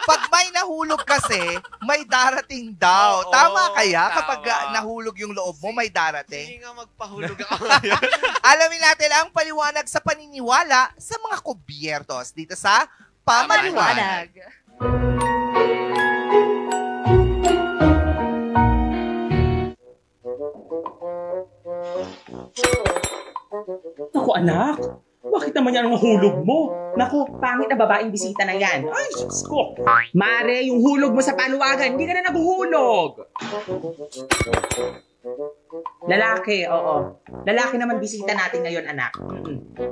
Pag may nahulog kasi, may darating daw. Oo, tama kaya? tama. Kapag nahulog yung loob mo, may darating? Sige nga, magpahulog ako ngayon. Alamin natin ang paliwanag sa paniniwala sa mga kubyertos dito sa Pamaliwanag. Naku anak, bakit naman yan ang hulog mo? Naku, pangit na babaeng bisita na yan. Ay, Diyos ko. Mare, yung hulog mo sa paluwagan, hindi ka na naguhulog. Lalaki, oo. Lalaki naman bisita natin ngayon, anak.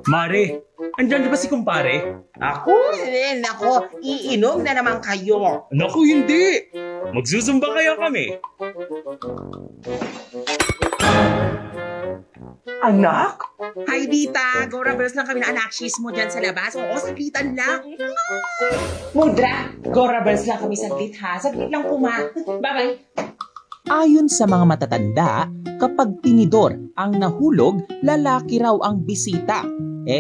Mare, andyan ba si kumpare? Ako, iinom na naman kayo. Naku, hindi. Magsusumba kaya kami. Anak? Hi, Dita. Go Rebels lang kami na anakshis mo dyan sa labas. Oo, saglitan lang. Mudra, Go Rebels lang kami saglit ha. Saglit lang po, ma. Bye-bye. Ayon sa mga matatanda, kapag tinidor ang nahulog, lalaki raw ang bisita.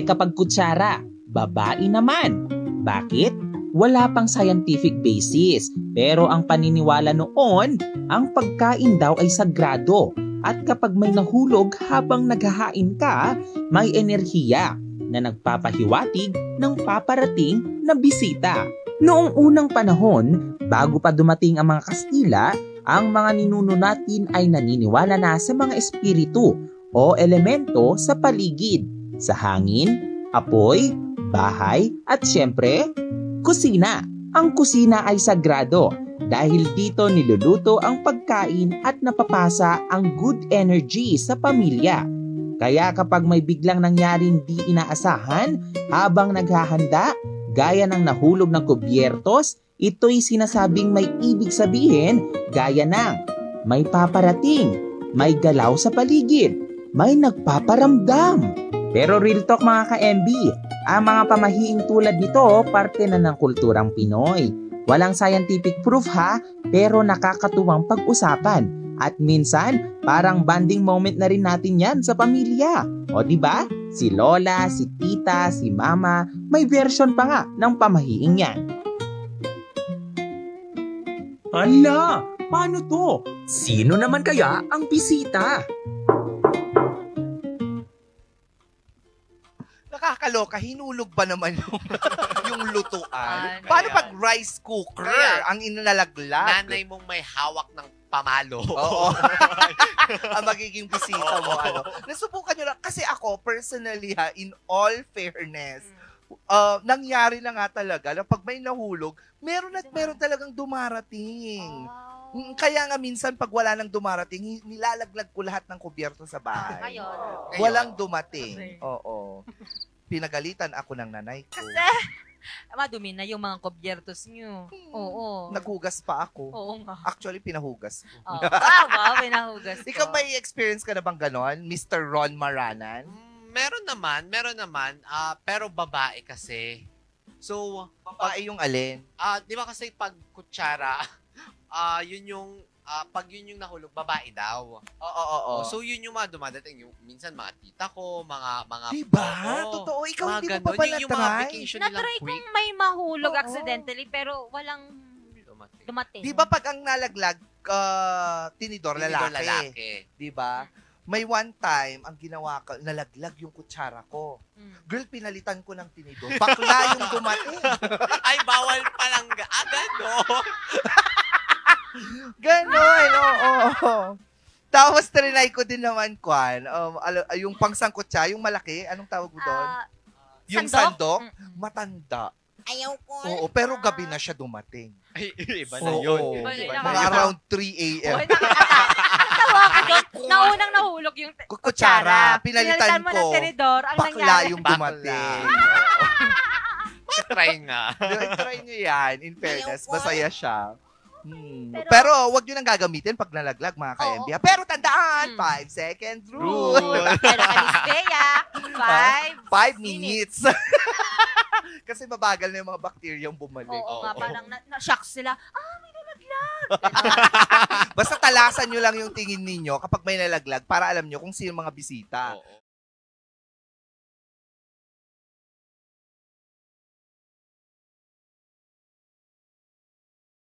Kapag kutsara, babae naman. Bakit? Wala pang scientific basis. Pero ang paniniwala noon, ang pagkain daw ay sagrado. At kapag may nahulog habang naghahain ka, may enerhiya na nagpapahiwatig ng paparating na bisita. Noong unang panahon, bago pa dumating ang mga Kastila, ang mga ninuno natin ay naniniwala na sa mga espiritu o elemento sa paligid, sa hangin, apoy, bahay at syempre, kusina. Ang kusina ay sagrado. Dahil dito niluluto ang pagkain at napapasa ang good energy sa pamilya. Kaya kapag may biglang nangyaring di inaasahan habang naghahanda, gaya ng nahulog ng kubyertos, ito'y sinasabing may ibig sabihin gaya ng may paparating, may galaw sa paligid, may nagpaparamdam. Pero real talk mga ka-MB, ang mga pamahiing tulad nito parte na ng kulturang Pinoy. Walang scientific proof ha, pero nakakatuwang pag-usapan. At minsan, parang bonding moment na rin natin yan sa pamilya. O di ba? Si Lola, si Tita, si Mama, may version pa nga ng pamahiing yan. Hala, paano to? Sino naman kaya ang bisita? Nakakaloka, hinulog ba naman yung lutuan? Ano Paano yan? pag rice cooker Kaya, ang inalaglag? Nanay mong may hawak ng pamalo. Oo. Ang magiging bisita mo. Nasubukan nyo lang. Kasi ako, personally ha, in all fairness, nangyari na nga talaga na pag may nahulog, meron at meron talagang dumarating. Kaya nga minsan pag wala nang dumarating, nilalaglag ko lahat ng kubyerto sa bahay. Ngayon. Walang dumating. Oo. Pinagalitan ako ng nanay ko. Kasi, madumi na yung mga kubyertos nyo. Oo. Naghugas pa ako. Oo nga. Actually, pinahugas ko. Oo. Wow, pinahugas ko. Ikaw may experience ka na bang ganon? Mr. Ron Maranan? Meron naman. Pero babae kasi. So, Babae yung alin? di ba kasi pag kutsara, pag yun yung nahulog, babae daw. Oo. So, yun yung mga dumadating. Yung, minsan, mga tita ko, mga Diba? oo, Totoo. Ikaw mga hindi mo ganon. pa pala Yung mga try? vacation nilang Na-try quick. kong may mahulog Oo. accidentally, pero walang dumating. Di ba pag ang nalaglag, tinidor lalaki? Di ba? May one time, ang ginawa ko, nalaglag yung kutsara ko. Girl, pinalitan ko ng tinidor. Bakla yung dumating. Ay, bawal palang agad, no? Ganon, oo. Tapos trinay ko din naman, Kwan, yung pangsangkutsa, yung malaki, anong tawag mo doon? Yung sandok, matanda. Ayaw ko. Oo, pero gabi na siya dumating. Ay, iba na yun. Iba na yun. Mga around 3 a.m. Oy, natawa ka doon. Naunang nahulog yung Kutsara. Pinalitan mo ko. ng tinidor. Ang Bakla nangyari. yung dumating. Try nga. Try nyo yan, in fairness. Masaya siya. Pero Pero wag nyo nang gagamitin pag nalaglag, mga ka-MB. Pero tandaan, 5-second rule. pero Alisbea, 5 minutes. Kasi mabagal na yung mga bacteria bumalik. Oo nga, parang na-shock sila. May nalaglag. Basta talasan nyo lang yung tingin ninyo kapag may nalaglag para alam nyo kung sino mga bisita. Oo.